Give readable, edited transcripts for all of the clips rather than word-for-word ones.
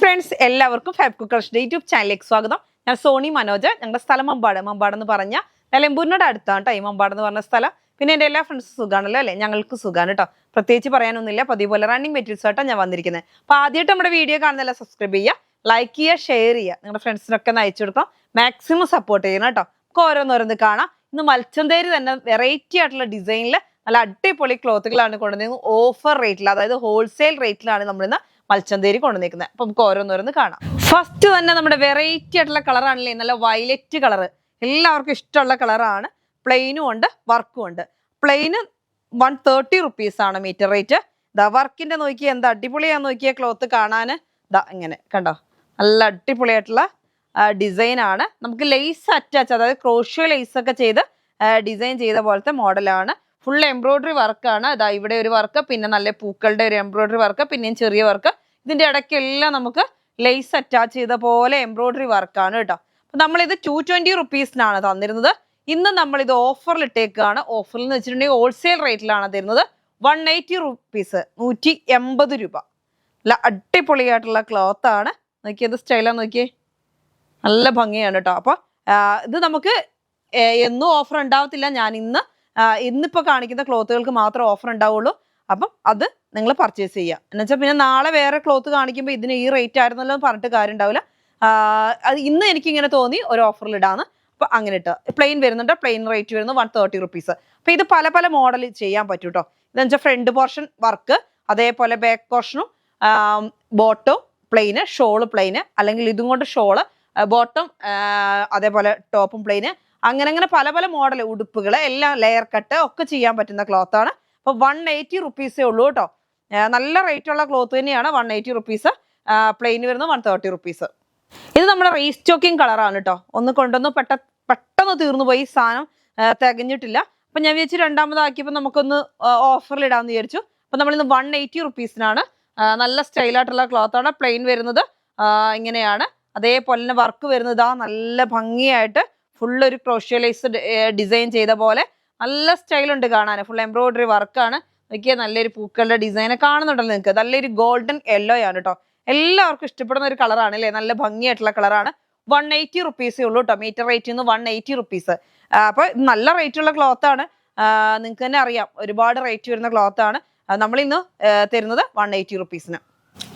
Friends എല്ലാവർക്കും fab കുക്കർസിന്റെ YouTube ചാനലിലേക്ക് സ്വാഗതം. ഞാൻ സോണി മനോജ്. ഞങ്ങളുടെ സ്ഥലം മമ്പാട് എന്ന് പറഞ്ഞാൽ നിലമ്പൂരിനോട് അടുത്താണ് കേട്ടോ ഈ മമ്പാട് എന്ന് പറഞ്ഞ സ്ഥലം. പിന്നെ എൻ്റെ എല്ലാ ഫ്രണ്ട്സും സുഖാണല്ലോ അല്ലേ? ഞങ്ങൾക്ക് സുഖമാണ് കേട്ടോ. പ്രത്യേകിച്ച് പറയാനൊന്നുമില്ല. പതിവ് പോലെ റണ്ണിങ് മെറ്റീരിയൽസ് ആയിട്ടാണ് ഞാൻ വന്നിരിക്കുന്നത്. അപ്പോൾ ആദ്യമായിട്ട് നമ്മുടെ വീഡിയോ കാണുന്നതല്ല സബ്സ്ക്രൈബ് ചെയ്യുക, ലൈക്ക് ചെയ്യുക, ഷെയർ ചെയ്യുക, നിങ്ങളുടെ ഫ്രണ്ട്സിനൊക്കെ ഒന്ന് അയച്ചു കൊടുക്കാം. മാക്സിമം സപ്പോർട്ട് ചെയ്യണം കേട്ടോ. നമുക്ക് ഓരോന്നോരോന്ന് കാണാം. ഇന്ന് മൽച്ചന്തേരി തന്നെ വെറൈറ്റി ആയിട്ടുള്ള ഡിസൈനിൽ നല്ല അടിപൊളി ക്ലോത്തുകളാണ് കൊണ്ടുവന്നിരിക്കുന്നത്. ഓഫർ റേറ്റിൽ, അതായത് ഹോൾസെയിൽ റേറ്റിലാണ് നമ്മളിന്ന് മൽച്ചന്തേരി കൊണ്ടുവന്നിരിക്കുന്നത്. അപ്പൊ നമുക്ക് ഓരോന്നോരോന്ന് കാണാം. ഫസ്റ്റ് തന്നെ നമ്മുടെ വെറൈറ്റി ആയിട്ടുള്ള കളറാണല്ലേ, നല്ല വയലറ്റ് കളർ. എല്ലാവർക്കും ഇഷ്ടമുള്ള കളറാണ്. പ്ലെയിനും ഉണ്ട്, വർക്കും ഉണ്ട്. പ്ലെയിന് 130 റുപ്പീസ് ആണ് മീറ്റർ റേറ്റ്. ദാ വർക്കിന്റെ നോക്കിയാൽ എന്താ അടിപൊളിയാന്ന് നോക്കിയ ക്ലോത്ത് കാണാൻ. ദാ ഇങ്ങനെ കണ്ടോ, നല്ല അടിപൊളിയായിട്ടുള്ള ഡിസൈൻ ആണ്. നമുക്ക് ലേസ് അറ്റാച്ച്, അതായത് ക്രോഷ്യോ ലേസ് ഒക്കെ ചെയ്ത് ഡിസൈൻ ചെയ്ത പോലത്തെ മോഡലാണ്. ഫുൾ എംബ്രോയിഡറി വർക്കാണ്. അതാ ഇവിടെ ഒരു വർക്ക്, പിന്നെ നല്ല പൂക്കളുടെ ഒരു എംബ്രോയിഡറി വർക്ക്, പിന്നെയും ചെറിയ വർക്ക്. ഇതിന്റെ ഇടയ്ക്കെല്ലാം നമുക്ക് ലേസ് അറ്റാച്ച് ചെയ്ത പോലെ എംബ്രോയിഡറി വർക്കാണ് കേട്ടോ. അപ്പൊ നമ്മളിത് 220 റുപ്പീസിനാണ് തന്നിരുന്നത്. ഇന്ന് നമ്മളിത് ഓഫറിൽ ഇട്ടേക്കാണ്. ഓഫറിൽ എന്ന് വെച്ചിട്ടുണ്ടെങ്കിൽ ഹോൾസെയിൽ റേറ്റിലാണ് തരുന്നത്. 180 റുപ്പീസ്, 180 രൂപ. നല്ല അടിപൊളിയായിട്ടുള്ള ക്ലോത്ത് ആണ്. നോക്കിയത് സ്റ്റൈലാന്ന് നോക്കിയേ, നല്ല ഭംഗിയാണ് കേട്ടോ. അപ്പൊ ഇത് നമുക്ക് എന്നും ഓഫർ ഉണ്ടാവത്തില്ല. ഞാൻ ഇന്നിപ്പോൾ കാണിക്കുന്ന ക്ലോത്തുകൾക്ക് മാത്രമേ ഓഫർ ഉണ്ടാവുള്ളൂ. അപ്പം അത് നിങ്ങൾ പർച്ചേസ് ചെയ്യുക. എന്നുവെച്ചാൽ പിന്നെ നാളെ വേറെ ക്ലോത്ത് കാണിക്കുമ്പോൾ ഇതിന് ഈ റേറ്റ് ആയിരുന്നല്ലോ എന്ന് പറഞ്ഞിട്ട് കാര്യം ഉണ്ടാവില്ല. അത് ഇന്ന് എനിക്കിങ്ങനെ തോന്നി ഒരു ഓഫറിൽ ഇടാന്ന്. അപ്പം അങ്ങനെ ഇട്ട് പ്ലെയിൻ വരുന്നുണ്ട്. പ്ലെയിൻ റേറ്റ് വരുന്നത് 130 റുപ്പീസ്. അപ്പം ഇത് പല പല മോഡൽ ചെയ്യാൻ പറ്റും കേട്ടോ. ഇതെന്ന് വെച്ചാൽ ഫ്രണ്ട് പോർഷൻ വർക്ക്, അതേപോലെ ബാക്ക് പോർഷനും ബോട്ടവും പ്ലെയിന്, ഷോള് പ്ലെയിന്, അല്ലെങ്കിൽ ഇതും കൊണ്ട് ഷോള്, ബോട്ടം അതേപോലെ ടോപ്പും പ്ലെയിന്, അങ്ങനെ പല പല മോഡൽ ഉടുപ്പുകൾ എല്ലാം ലെയർ കട്ട് ഒക്കെ ചെയ്യാൻ പറ്റുന്ന ക്ലോത്ത് ആണ്. അപ്പോൾ 180 റുപ്പീസേ ഉള്ളൂ കേട്ടോ. നല്ല റേറ്റ് ഉള്ള ക്ലോത്ത് തന്നെയാണ്. 180 റുപ്പീസ്. പ്ലെയിൻ വരുന്നത് 130 റുപ്പീസ്. ഇത് നമ്മുടെ റീസ്റ്റോക്കിംഗ് കളറാണ് കേട്ടോ. ഒന്ന് കൊണ്ടൊന്ന് പെട്ടെന്ന് തീർന്നു പോയി, സാധനം തികഞ്ഞിട്ടില്ല. അപ്പം ഞാൻ വിചാരിച്ചു രണ്ടാമതാക്കിയപ്പോൾ നമുക്കൊന്ന് ഓഫറിൽ ഇടാമെന്ന് വിചാരിച്ചു. അപ്പം നമ്മളിന്ന് 180 റുപ്പീസിനാണ്. നല്ല സ്റ്റൈലായിട്ടുള്ള ക്ലോത്ത് ആണ്. പ്ലെയിൻ വരുന്നത് ഇങ്ങനെയാണ്. അതേപോലെ തന്നെ വർക്ക് വരുന്നത് നല്ല ഭംഗിയായിട്ട് ഫുൾ ഒരു ക്രോഷ്യോ ലേസ് ഡിസൈൻ ചെയ്ത പോലെ നല്ല സ്റ്റൈലുണ്ട് കാണാൻ. ഫുൾ എംബ്രോയിഡറി വർക്കാണ്. നോക്കിയാൽ നല്ലൊരു പൂക്കളുടെ ഡിസൈൻ കാണുന്നുണ്ടല്ലോ നിങ്ങൾക്ക്. നല്ലൊരു ഗോൾഡൻ യെല്ലോ ആണ് കേട്ടോ. എല്ലാവർക്കും ഇഷ്ടപ്പെടുന്ന ഒരു കളറാണ് അല്ലേ, നല്ല ഭംഗിയായിട്ടുള്ള കളറാണ്. 180 റുപ്പീസേ ഉള്ളൂ കേട്ടോ. Meter rate 180 rupees. അപ്പോൾ നല്ല റേറ്റ് ഉള്ള ക്ലോത്ത് ആണ്. നിങ്ങൾക്ക് തന്നെ അറിയാം, ഒരുപാട് റേറ്റ് വരുന്ന ക്ലോത്ത് ആണ്. നമ്മളിന്ന് തരുന്നത് 180 റുപ്പീസിന്.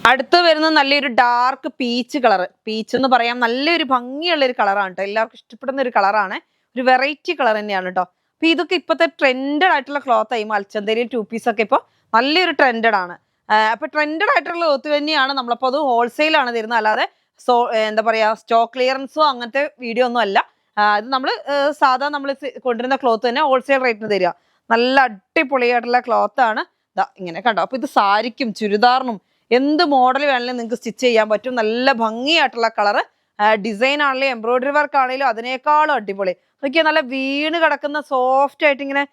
അടുത്ത് വരുന്നത് നല്ലൊരു ഡാർക്ക് പീച്ച് കളർ. പീച്ച് എന്ന് പറയാം, നല്ലൊരു ഭംഗിയുള്ള ഒരു കളറാണ് കേട്ടോ. എല്ലാവർക്കും ഇഷ്ടപ്പെടുന്ന ഒരു കളറാണ്. ഒരു വെറൈറ്റി കളർ തന്നെയാണ് കേട്ടോ. അപ്പൊ ഇതൊക്കെ ഇപ്പോഴത്തെ ട്രെൻഡഡ് ആയിട്ടുള്ള ക്ലോത്ത് ആയി. മൽച്ചന്തേരിയിൽ 2 പീസ് ഒക്കെ ഇപ്പോൾ നല്ലൊരു ട്രെൻഡഡ് ആണ്. അപ്പൊ ട്രെൻഡഡ് ആയിട്ടുള്ള ക്ലോത്ത് തന്നെയാണ്. നമ്മളപ്പോൾ അത് ഹോൾസെയിലാണ് തരുന്നത്, അല്ലാതെ എന്താ പറയാ സ്റ്റോക്ക് ക്ലിയറൻസോ അങ്ങനത്തെ വീഡിയോ ഒന്നും അല്ല. ഇത് നമ്മൾ സാധാ നമ്മൾ കൊണ്ടുവരുന്ന ക്ലോത്ത് തന്നെ ഹോൾസെയിൽ റേറ്റിന് തരിക. നല്ല അടിപൊളിയായിട്ടുള്ള ക്ലോത്ത് ആണ്. ഇതാ ഇങ്ങനെ കണ്ടോ. അപ്പൊ ഇത് സാരിക്കും ചുരിദാറിനും എന്ത് മോഡൽ വേണമെങ്കിലും നിങ്ങൾക്ക് സ്റ്റിച്ച് ചെയ്യാൻ പറ്റും. നല്ല ഭംഗിയായിട്ടുള്ള കളറ്. ഡിസൈൻ ആണെങ്കിലും എംബ്രോയിഡറി വർക്ക് ആണെങ്കിലും അതിനേക്കാളും അടിപൊളി. നോക്കിയാൽ നല്ല വീണ് കിടക്കുന്ന സോഫ്റ്റ് ആയിട്ട് ഇങ്ങനെ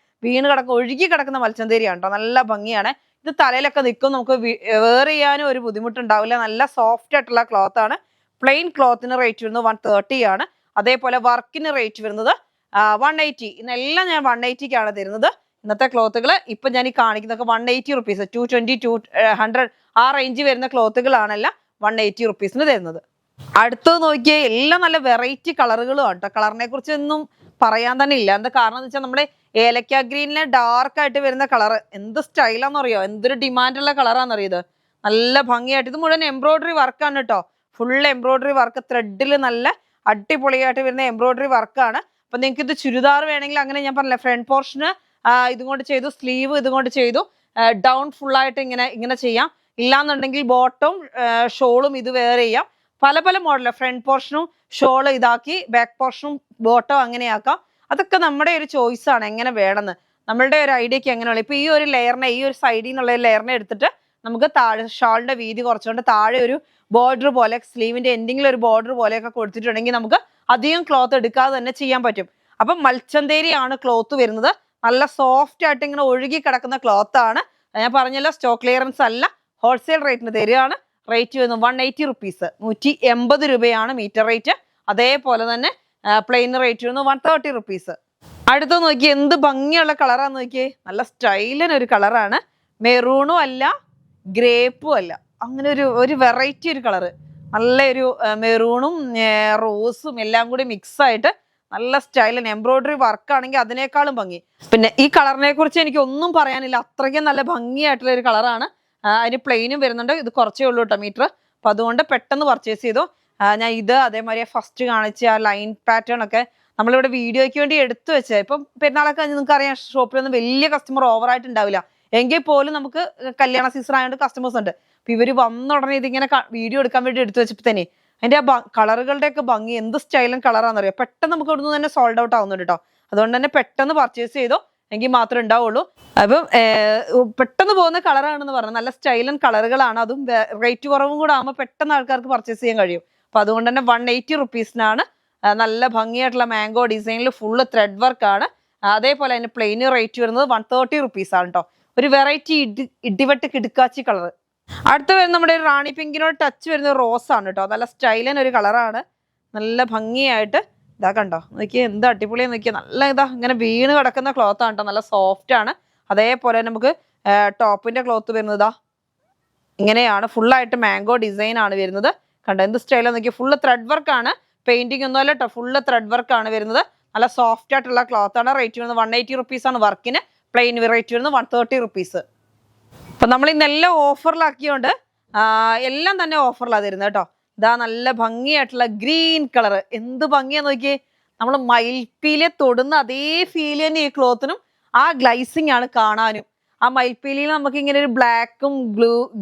ഒഴുകി കിടക്കുന്ന മൽച്ചന്തേരിയാണ് കേട്ടോ. നല്ല ഭംഗിയാണ്. ഇത് തലയിലൊക്കെ നിൽക്കും, നമുക്ക് വെയർ ചെയ്യാനും ഒരു ബുദ്ധിമുട്ടുണ്ടാവില്ല. നല്ല സോഫ്റ്റ് ആയിട്ടുള്ള ക്ലോത്ത് ആണ്. പ്ലെയിൻ ക്ലോത്തിന് റേറ്റ് വരുന്നത് 130 ആണ്. അതേപോലെ വർക്കിന് റേറ്റ് വരുന്നത് 180. ഇന്നെല്ലാം ഞാൻ 180ക്കാണ് തരുന്നത്. ഇന്നത്തെ ക്ലോത്തുകൾ ഇപ്പൊ ഞാൻ ഈ കാണിക്കുന്നതൊക്കെ 180 റുപ്പീസ്, 220, 200 ആ റേഞ്ച് വരുന്ന ക്ലോത്തുകളാണെല്ലാം 180 റുപ്പീസിന് തരുന്നത്. അടുത്തത് നോക്കിയാൽ എല്ലാം നല്ല വെറൈറ്റി കളറുകളും ആണ് കേട്ടോ. കളറിനെ കുറിച്ച് ഒന്നും പറയാൻ തന്നെ ഇല്ല. എന്താ കാരണം എന്ന് വെച്ചാൽ നമ്മുടെ ഏലക്ക ഗ്രീനിലെ ഡാർക്ക് ആയിട്ട് വരുന്ന കളർ എന്ത് സ്റ്റൈലാണെന്നറിയോ, എന്തൊരു ഡിമാൻഡുള്ള കളറാണെന്നറിയത്. നല്ല ഭംഗിയായിട്ട് ഇത് മുഴുവൻ എംബ്രോയിഡറി വർക്കാണ് കേട്ടോ. ഫുൾ എംബ്രോയിഡറി വർക്ക്, ത്രെഡിൽ നല്ല അടിപൊളിയായിട്ട് വരുന്ന എംബ്രോയിഡറി വർക്കാണ്. അപ്പൊ നിങ്ങൾക്ക് ഇത് ചുരിദാർ വേണമെങ്കിൽ അങ്ങനെ ഞാൻ പറഞ്ഞില്ല, ഫ്രണ്ട് പോർഷന് ഇതുകൊണ്ട് ചെയ്തു, സ്ലീവ് ഇതുകൊണ്ട് ചെയ്തു, ഡൗൺ ഫുള്ളായിട്ട് ഇങ്ങനെ ചെയ്യാം. ഇല്ലാന്നുണ്ടെങ്കിൽ ബോട്ടവും ഷോളും ഇത് വേറെ ചെയ്യാം. പല പല മോഡലാണ്. ഫ്രണ്ട് പോർഷനും ഷോള് ഇതാക്കി, ബാക്ക് പോർഷനും ബോട്ടോ അങ്ങനെയാക്കാം. അതൊക്കെ നമ്മുടെ ഒരു ചോയ്സ് ആണ്, എങ്ങനെ വേണമെന്ന്. നമ്മളുടെ ഒരു ഐഡിയക്ക് എങ്ങനെയുള്ള. ഇപ്പൊ ഈ ഒരു ലെയറിനെ, ഈ ഒരു സൈഡിൽ നിന്നുള്ള ലെയറിനെ എടുത്തിട്ട് നമുക്ക് താഴെ ഷാളിന്റെ വീതി കുറച്ചുകൊണ്ട് താഴെ ഒരു ബോർഡർ പോലെ, സ്ലീവിന്റെ എൻഡിങ്ങിൽ ഒരു ബോർഡർ പോലെയൊക്കെ കൊടുത്തിട്ടുണ്ടെങ്കിൽ നമുക്ക് അധികം ക്ലോത്ത് എടുക്കാതെ തന്നെ ചെയ്യാൻ പറ്റും. അപ്പം മൽച്ചന്തേരി ആണ് ക്ലോത്ത് വരുന്നത്. നല്ല സോഫ്റ്റ് ആയിട്ട് ഇങ്ങനെ ഒഴുകി കിടക്കുന്ന ക്ലോത്ത് ആണ്. ഞാൻ പറഞ്ഞല്ലോ, സ്റ്റോക്ക് ക്ലിയറൻസ് അല്ല, ഹോൾസെയിൽ റേറ്റിന് തരികയാണ്. റേറ്റ് വരുന്നത് 180 റുപ്പീസ്, 180 രൂപയാണ് മീറ്റർ റേറ്റ്. അതേപോലെ തന്നെ പ്ലെയിൻ റേറ്റ് വരുന്നത് 130 റുപ്പീസ്. അടുത്ത നോക്കി എന്ത് ഭംഗിയുള്ള കളറാന്ന് നോക്കിയേ. നല്ല സ്റ്റൈലിനൊരു കളറാണ്. മെറൂണും അല്ല ഗ്രേപ്പും അല്ല, അങ്ങനെ ഒരു വെറൈറ്റി ഒരു കളറ്. നല്ലൊരു മെറൂണും റോസും എല്ലാം കൂടി മിക്സ് ആയിട്ട് നല്ല സ്റ്റൈലൻ എംബ്രോയിഡറി വർക്ക് ആണെങ്കിൽ അതിനേക്കാളും ഭംഗി. പിന്നെ ഈ കളറിനെ കുറിച്ച് എനിക്ക് ഒന്നും പറയാനില്ല, അത്രയ്ക്കും നല്ല ഭംഗിയായിട്ടുള്ള ഒരു കളറാണ്. അതിന് പ്ലെയിനും വരുന്നുണ്ട്, ഇത് കുറച്ചേ ഉള്ളൂ കേട്ടോ മീറ്റർ. അപ്പൊ അതുകൊണ്ട് പെട്ടെന്ന് പർച്ചേസ് ചെയ്തു. ഞാൻ ഇത് അതേമാതിരി ഫസ്റ്റ് കാണിച്ച ആ ലൈൻ പാറ്റേൺ ഒക്കെ നമ്മളിവിടെ വീഡിയോയ്ക്ക് വേണ്ടി എടുത്തു വെച്ചത്. ഇപ്പം പെരുന്നാളൊക്കെ നിങ്ങൾക്ക് അറിയാം, ഷോപ്പിലൊന്നും വലിയ കസ്റ്റമർ ഓവറായിട്ട് ഉണ്ടാവില്ല, എങ്കിൽ പോലും നമുക്ക് കല്യാണ സീസൺ ആയതുകൊണ്ട് കസ്റ്റമേഴ്സ് ഉണ്ട്. അപ്പൊ ഇവര് വന്ന ഉടനെ ഇതിങ്ങനെ വീഡിയോ എടുക്കാൻ വേണ്ടി എടുത്തു വെച്ചപ്പോൾ തന്നെ അതിന്റെ ആ കളറുകളുടെ ഒക്കെ ഭംഗി, എന്ത് സ്റ്റൈലും കളറാണെന്നറിയാം. പെട്ടെന്ന് നമുക്ക് ഇവിടുന്ന് തന്നെ സോൾഡ് ഔട്ട് ആവുന്നുണ്ട് കേട്ടോ. അതുകൊണ്ട് തന്നെ പെട്ടെന്ന് പർച്ചേസ് ചെയ്തോ, എങ്കിൽ മാത്രമേ ഉണ്ടാവുള്ളൂ. അപ്പം പെട്ടെന്ന് പോകുന്ന കളറാണെന്ന് പറഞ്ഞാൽ നല്ല സ്റ്റൈലൻ കളറുകളാണ്, അതും റേറ്റ് കുറവും കൂടെ ആകുമ്പോൾ പെട്ടെന്ന് ആൾക്കാർക്ക് പർച്ചേസ് ചെയ്യാൻ കഴിയും. അപ്പൊ അതുകൊണ്ട് തന്നെ 180 റുപ്പീസിനാണ്. നല്ല ഭംഗിയായിട്ടുള്ള മാംഗോ ഡിസൈനിൽ ഫുള്ള് ത്രെഡ് വർക്ക് ആണ്. അതേപോലെ അതിന് പ്ലെയിൻ റേറ്റ് വരുന്നത് 130 റുപ്പീസ് ആണ് കേട്ടോ. ഒരു വെറൈറ്റി ഇടിവെട്ട് കിടുക്കാച്ചി കളർ. അടുത്ത വരുന്ന നമ്മുടെ ഒരു റാണി പിങ്കിനോട് ടച്ച് വരുന്ന റോസ് ആണ് കേട്ടോ. നല്ല സ്റ്റൈലൻ ഒരു കളറാണ്, നല്ല ഭംഗിയായിട്ട്. ഇതാ കണ്ടോ, നോക്കിയാൽ എന്ത് അടിപൊളിയാന്ന് നോക്കിയാൽ. നല്ല ഇതാ ഇങ്ങനെ വീണ് കിടക്കുന്ന ക്ലോത്ത് ആണ് കേട്ടോ, നല്ല സോഫ്റ്റ് ആണ്. അതേപോലെ നമുക്ക് ടോപ്പിന്റെ ക്ലോത്ത് വരുന്നതാ ഇങ്ങനെയാണ്, ഫുള്ളായിട്ട് മാംഗോ ഡിസൈൻ ആണ് വരുന്നത്. കണ്ടോ എന്ത് സ്റ്റൈലാന്ന് നോക്കിയാൽ. ഫുള്ള് ത്രെഡ് വർക്ക് ആണ്, പെയിന്റിംഗ് ഒന്നും അല്ല കേട്ടോ, ഫുള്ള് ത്രെഡ് വർക്ക് ആണ് വരുന്നത്. നല്ല സോഫ്റ്റ് ആയിട്ടുള്ള ക്ലോത്ത് ആണ്. റേറ്റ് വരുന്നത് 180 റുപ്പീസ് ആണ് വർക്കിന്. പ്ലെയിൻ റേറ്റ് വരുന്നത് 130 റുപ്പീസ്. അപ്പൊ നമ്മൾ ഇന്നെല്ലാം ഓഫറിലാക്കിയോണ്ട് എല്ലാം തന്നെ ഓഫറിലാണ് തരുന്നത് കേട്ടോ. ഇതാ നല്ല ഭംഗിയായിട്ടുള്ള ഗ്രീൻ കളർ, എന്ത് ഭംഗിയാ നോക്കിയേ. നമ്മൾ മയിൽപ്പീലിയെ തൊടുന്ന അതേ ഫീൽ തന്നെ ഈ ക്ലോത്തിനും. ആ ഗ്ലൈസിങ് ആണ് കാണാനും. ആ മയിൽപ്പീലിയിൽ നമുക്ക് ഇങ്ങനെ ഒരു ബ്ലാക്കും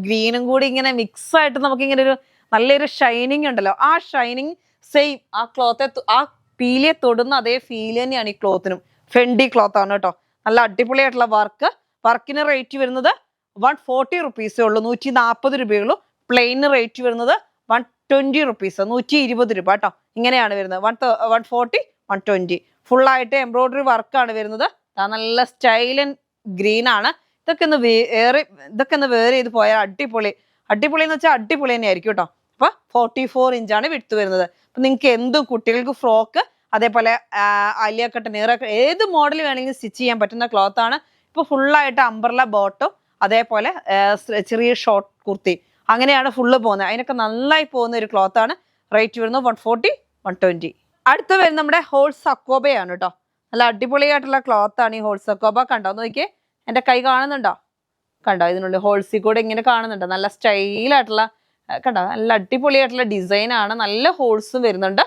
ഗ്രീനും കൂടി ഇങ്ങനെ മിക്സ് ആയിട്ട് നമുക്ക് ഇങ്ങനെ ഒരു നല്ലൊരു ഷൈനിങ് ഉണ്ടല്ലോ. ആ ഷൈനിങ് സെയിം ആ ക്ലോത്തെ ആ പീലിയെ തൊടുന്ന അതേ ഫീൽ തന്നെയാണ് ഈ ക്ലോത്തിനും. ഫെൻഡി ക്ലോത്ത് ആണ് കേട്ടോ. നല്ല അടിപൊളിയായിട്ടുള്ള വർക്കിന് റേറ്റ് വരുന്നത് 140 റുപ്പീസേ ഉള്ളൂ, 140 രൂപയുള്ളൂ. പ്ലെയിൻ റേറ്റ് വരുന്നത് 120 റുപ്പീസ്, 120 രൂപ കേട്ടോ. ഇങ്ങനെയാണ് വരുന്നത്. 140 120. ഫുള്ളായിട്ട് എംബ്രോയിഡറി വർക്കാണ് വരുന്നത്. നല്ല സ്റ്റൈലൻ ഗ്രീൻ ആണ്. ഇതൊക്കെ ഒന്ന് വേറെ ചെയ്ത് പോയാൽ അടിപൊളി എന്ന് വെച്ചാൽ അടിപൊളി തന്നെ ആയിരിക്കും കേട്ടോ. അപ്പൊ 44 ഇഞ്ചാണ് വിട്ട് വരുന്നത്. അപ്പൊ നിങ്ങൾക്ക് എന്തും കുട്ടികൾക്ക് ഫ്രോക്ക്, അതേപോലെ അലിയ കട്ട്, ഏത് മോഡൽ വേണമെങ്കിലും സ്റ്റിച്ച് ചെയ്യാൻ പറ്റുന്ന ക്ലോത്ത് ആണ്. ഇപ്പൊ ഫുള്ളായിട്ട് അംബ്രല ബോട്ടും അതേപോലെ ചെറിയ ഷോർട്ട് കുർത്തി, അങ്ങനെയാണ് ഫുള്ള് പോകുന്നത്. അതിനൊക്കെ നന്നായി പോകുന്ന ഒരു ക്ലോത്ത് ആണ്. റേറ്റ് വരുന്നത് 140 120. അടുത്ത വരുന്നത് നമ്മുടെ ഹോൾ സക്കോബയാണ് കേട്ടോ. നല്ല അടിപൊളിയായിട്ടുള്ള ക്ലോത്ത് ആണ് ഈ ഹോൾ സക്കോബ. കണ്ടോ നോക്കിയേ, എൻ്റെ കൈ കാണുന്നുണ്ടോ? കണ്ടോ, ഇതിനുള്ളിൽ ഹോൾസിൽ കൂടെ ഇങ്ങനെ കാണുന്നുണ്ട്. നല്ല സ്റ്റൈലായിട്ടുള്ള, കണ്ടോ നല്ല അടിപൊളിയായിട്ടുള്ള ഡിസൈൻ ആണ്. നല്ല ഹോൾസും വരുന്നുണ്ട്.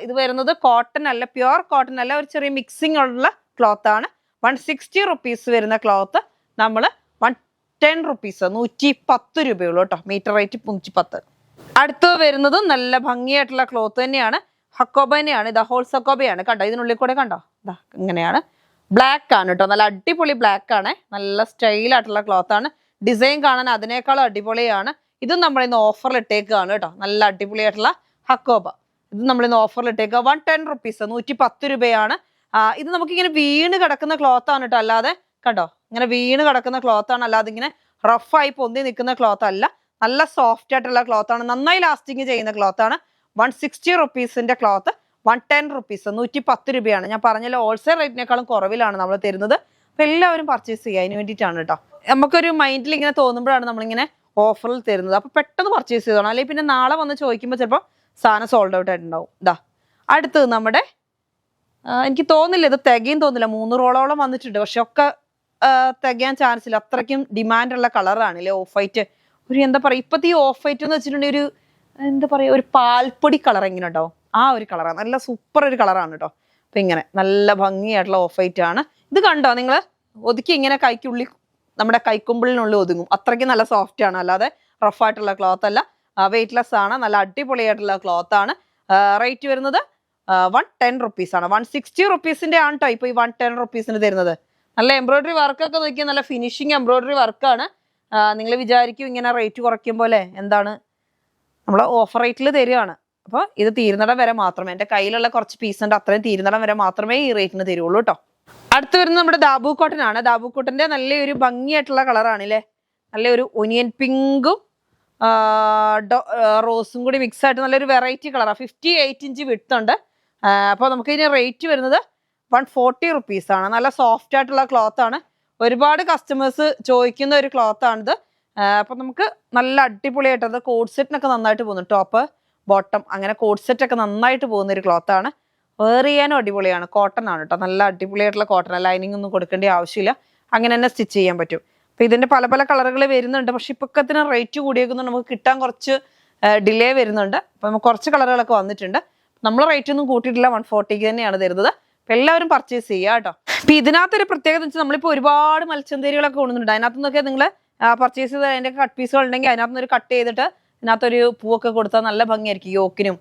ഇത് വരുന്നത് കോട്ടൺ അല്ല, പ്യുവർ കോട്ടൺ അല്ല, ഒരു ചെറിയ മിക്സിംഗ് ഉള്ള ക്ലോത്ത് ആണ്. 160 റുപ്പീസ് വരുന്ന ക്ലോത്ത് നമ്മൾ 110 റുപ്പീസ്, 110 രൂപയുള്ളൂ കേട്ടോ. Meter rate 110. അടുത്ത് വരുന്നത് നല്ല ഭംഗിയായിട്ടുള്ള ക്ലോത്ത് തന്നെയാണ്, ഹക്കോബ തന്നെയാണ്. ഇതാ ഹോൾ സക്കോബയാണ്. കണ്ടോ ഇതിനുള്ളിൽ കൂടെ കണ്ടോ, ഇതാ ഇങ്ങനെയാണ്. ബ്ലാക്ക് ആണ് കേട്ടോ, നല്ല അടിപൊളി ബ്ലാക്ക് ആണ്. നല്ല സ്റ്റൈലായിട്ടുള്ള ക്ലോത്ത് ആണ്. ഡിസൈൻ കാണാൻ അതിനേക്കാളും അടിപൊളിയാണ്. ഇത് നമ്മളിന്ന് ഓഫറിൽ ഇട്ടേക്കാണ് കേട്ടോ. നല്ല അടിപൊളിയായിട്ടുള്ള ഹക്കോബ. ഇത് നമ്മളിന്ന് ഓഫറിൽ ഇട്ടേക്കുക. 110 റുപ്പീസ്, 110 രൂപയാണ്. ഇത് നമുക്കിങ്ങനെ വീണ് കിടക്കുന്ന ക്ലോത്ത് ആണ് കേട്ടോ. അല്ലാതെ കണ്ടോ ഇങ്ങനെ വീണ് കിടക്കുന്ന ക്ലോത്ത് ആണ്, അല്ലാതെ ഇങ്ങനെ റഫായി പൊന്തി നിൽക്കുന്ന ക്ലോത്ത് അല്ല. നല്ല സോഫ്റ്റ് ആയിട്ടുള്ള ക്ലോത്ത് ആണ്, നന്നായി ലാസ്റ്റിങ് ചെയ്യുന്ന ക്ലോത്ത് ആണ്. 160 റുപ്പീസിന്റെ ക്ലോത്ത് 110 റുപ്പീസ്, 110 രൂപയാണ്. ഞാൻ പറഞ്ഞല്ലോ ഹോൾസെയിൽ റേറ്റിനേക്കാളും കുറവിലാണ് നമ്മൾ തരുന്നത്. അപ്പൊ എല്ലാവരും പർച്ചേസ് ചെയ്യുക, അതിന് വേണ്ടിയിട്ടാണ് കേട്ടോ. നമുക്കൊരു മൈൻഡിൽ ഇങ്ങനെ തോന്നുമ്പോഴാണ് നമ്മളിങ്ങനെ ഓഫറിൽ തരുന്നത്. അപ്പൊ പെട്ടെന്ന് പർച്ചേസ് ചെയ്തോണം, അല്ലെങ്കിൽ പിന്നെ നാളെ വന്ന് ചോദിക്കുമ്പോൾ ചിലപ്പോൾ സാധനം സോൾഡ് ഔട്ട് ആയിട്ടുണ്ടാവും. ഇതാ അടുത്തത് നമ്മുടെ, എനിക്ക് തോന്നില്ല ഇത് തികയും തോന്നില്ല, 3 റോളോളം വന്നിട്ടുണ്ട്. പക്ഷെ ഒക്കെ തികയാൻ ചാൻസ് ഇല്ല, അത്രയ്ക്കും ഡിമാൻഡുള്ള കളറാണല്ലേ ഓഫ് വൈറ്റ്. ഒരു എന്താ പറയുക, ഇപ്പോഴത്തെ ഈ ഓഫ് വൈറ്റ് എന്ന് വെച്ചിട്ടുണ്ടെങ്കിൽ ഒരു എന്താ പറയുക, ഒരു പാൽപ്പൊടി കളർ എങ്ങനെ ഉണ്ടാവും, ആ ഒരു കളറാണ്. നല്ല സൂപ്പർ ഒരു കളറാണ് കേട്ടോ. അപ്പൊ ഇങ്ങനെ നല്ല ഭംഗിയായിട്ടുള്ള ഓഫ് വൈറ്റ് ആണ്. ഇത് കണ്ടോ നിങ്ങൾ, ഒതുക്കി ഇങ്ങനെ കൈക്കുള്ളിൽ നമ്മുടെ കൈക്കുമ്പിളിനുള്ളിൽ ഒതുങ്ങും, അത്രയ്ക്ക് നല്ല സോഫ്റ്റ് ആണ്. അല്ലാതെ റഫായിട്ടുള്ള ക്ലോത്ത് അല്ല, വെയിറ്റ്ലെസ് ആണ്. നല്ല അടിപൊളിയായിട്ടുള്ള ക്ലോത്ത് ആണ്. റേറ്റ് വരുന്നത് 110 റുപ്പീസ് ആണ്. 160 റുപ്പീസിന്റെ ആണ് കേട്ടോ ഇപ്പൊ ഈ 110 റുപ്പീസിന് തരുന്നത്. നല്ല എംബ്രോയിഡറി വർക്കൊക്കെ നോക്കിയാൽ നല്ല ഫിനിഷിങ് എംബ്രോയിഡറി വർക്കാണ്. നിങ്ങൾ വിചാരിക്കും ഇങ്ങനെ റേറ്റ് കുറയ്ക്കുമ്പോൾ എന്താണ്, നമ്മൾ ഓഫർ റേറ്റിൽ തരികയാണ്. അപ്പോൾ ഇത് തീരുന്നിടം വരെ മാത്രമേ, എൻ്റെ കയ്യിലുള്ള കുറച്ച് പീസ് ഉണ്ട്, അത്രയും തീരുന്നിടം വരെ മാത്രമേ ഈ റേറ്റിന് തരുള്ളൂ കേട്ടോ. അടുത്ത് വരുന്നത് നമ്മുടെ ദാബു കോട്ടൺ ആണ്. ദാബു കോട്ടൻ്റെ നല്ലൊരു ഭംഗിയായിട്ടുള്ള കളറാണ് അല്ലേ. നല്ലൊരു ഒനിയൻ പിങ്കും റോസും കൂടി മിക്സ് ആയിട്ട് നല്ലൊരു വെറൈറ്റി കളറാണ്. 58 ഇഞ്ച് വിഡ്ത്ത് ഉണ്ട്. അപ്പോൾ നമുക്ക് ഇതിന് റേറ്റ് വരുന്നത് 140 റുപ്പീസ് ആണ്. നല്ല സോഫ്റ്റ് ആയിട്ടുള്ള ക്ലോത്ത് ആണ്. ഒരുപാട് കസ്റ്റമേഴ്സ് ചോദിക്കുന്ന ഒരു ക്ലോത്ത് ആണിത്. അപ്പൊ നമുക്ക് നല്ല അടിപൊളിയായിട്ട് അത് കോഡ് സെറ്റിനൊക്കെ നന്നായിട്ട് പോകുന്നു. ടോപ്പ് ബോട്ടം അങ്ങനെ കോഡ് സെറ്റ് ഒക്കെ നന്നായിട്ട് പോകുന്ന ഒരു ക്ലോത്ത് ആണ്. വെയർ ചെയ്യാനും അടിപൊളിയാണ്. കോട്ടൺ ആണ് കേട്ടോ, നല്ല അടിപൊളിയായിട്ടുള്ള കോട്ടൺ. ലൈനിങ് ഒന്നും കൊടുക്കേണ്ട ആവശ്യമില്ല, അങ്ങനെ തന്നെ സ്റ്റിച്ച് ചെയ്യാൻ പറ്റും. അപ്പൊ ഇതിന്റെ പല പല കളറുകൾ വരുന്നുണ്ട്. പക്ഷെ ഇപ്പൊക്കത്തിന് റേറ്റ് കൂടിയേക്കുന്നുണ്ട്, നമുക്ക് കിട്ടാൻ കുറച്ച് ഡിലേ വരുന്നുണ്ട്. അപ്പൊ നമുക്ക് കുറച്ച് കളറുകളൊക്കെ വന്നിട്ടുണ്ട്. നമ്മൾ റേറ്റ് ഒന്നും കൂട്ടിയിട്ടില്ല, 140 തന്നെയാണ് തരുന്നത്. അപ്പൊ എല്ലാവരും പർച്ചേസ് ചെയ്യുക കേട്ടോ. അപ്പൊ ഇതിനകത്തൊരു പ്രത്യേകത വെച്ചാൽ നമ്മളിപ്പോ ഒരുപാട് മത്സ്യന്തേരികളൊക്കെ കൊണ്ടുവന്നിട്ടുണ്ട്. അതിനകത്ത് നിന്നൊക്കെ നിങ്ങൾ പർച്ചേസ് ചെയ്ത് അതിന്റെ കട്ട് പീസുകൾ ഉണ്ടെങ്കിൽ അതിനകത്ത് നിന്ന് ഒരു കട്ട് ചെയ്തിട്ട് ഇതിനകത്തൊരു പൂവൊക്കെ കൊടുത്താൽ നല്ല ഭംഗിയായിരിക്കും. യോക്കിനും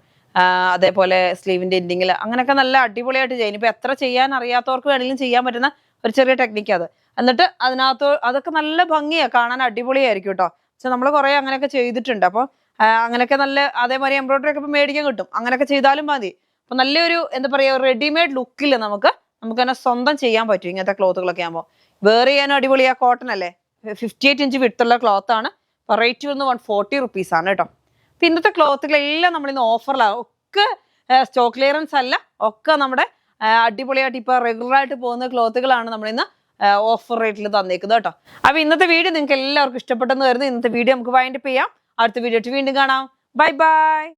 അതേപോലെ സ്ലീവിന്റെ എൻഡിങ്ങിൽ അങ്ങനെയൊക്കെ നല്ല അടിപൊളിയായിട്ട് ചെയ്യും. ഇപ്പൊ എത്ര ചെയ്യാൻ അറിയാത്തവർക്ക് വേണമെങ്കിലും ചെയ്യാൻ പറ്റുന്ന ഒരു ചെറിയ ടെക്നിക്ക് അത്. എന്നിട്ട് അതിനകത്ത് അതൊക്കെ നല്ല ഭംഗിയാണ്, കാണാൻ അടിപൊളിയായിരിക്കും കേട്ടോ. പക്ഷെ നമ്മൾ കുറെ അങ്ങനെയൊക്കെ ചെയ്തിട്ടുണ്ട്. അപ്പോൾ അങ്ങനെയൊക്കെ നല്ല അതേമാതിരി എംബ്രോയിഡറി ഒക്കെ ഇപ്പൊ മേടിക്കാൻ കിട്ടും, അങ്ങനെയൊക്കെ ചെയ്താലും മതി. അപ്പൊ നല്ലൊരു എന്താ പറയുക റെഡിമെയ്ഡ് ലുക്കിൽ നമുക്ക് തന്നെ സ്വന്തം ചെയ്യാൻ പറ്റും ഇങ്ങനത്തെ ക്ലോത്തുകളൊക്കെ ആകുമ്പോൾ. വെയർ ചെയ്യാനും അടിപൊളിയാ, കോട്ടൺ അല്ലേ, 58 ഇഞ്ച് വിട്ടുള്ള ക്ലോത്ത് ആണ്. റേറ്റ് വന്ന് 140 റുപ്പീസ് ആണ് കേട്ടോ. അപ്പൊ ഇന്നത്തെ ക്ലോത്തുകളെല്ലാം നമ്മളിന്ന് ഓഫറിലാണ്. ഒക്കെ സ്റ്റോക്ക് ക്ലിയറൻസ് അല്ല, ഒക്കെ നമ്മുടെ അടിപൊളിയായിട്ട് ഇപ്പൊ റെഗുലർ ആയിട്ട് പോകുന്ന ക്ലോത്തുകളാണ് നമ്മളിന്ന് ഓഫർ റേറ്റിൽ തന്നേക്കുന്നത് കേട്ടോ. അപ്പൊ ഇന്നത്തെ വീഡിയോ നിങ്ങൾക്ക് എല്ലാവർക്കും ഇഷ്ടപ്പെട്ടെന്ന് വരുന്നത്. ഇന്നത്തെ വീഡിയോ നമുക്ക് വൈൻഡപ്പ് ചെയ്യാം. അടുത്ത വീഡിയോ വീണ്ടും കാണാം. Bye bye.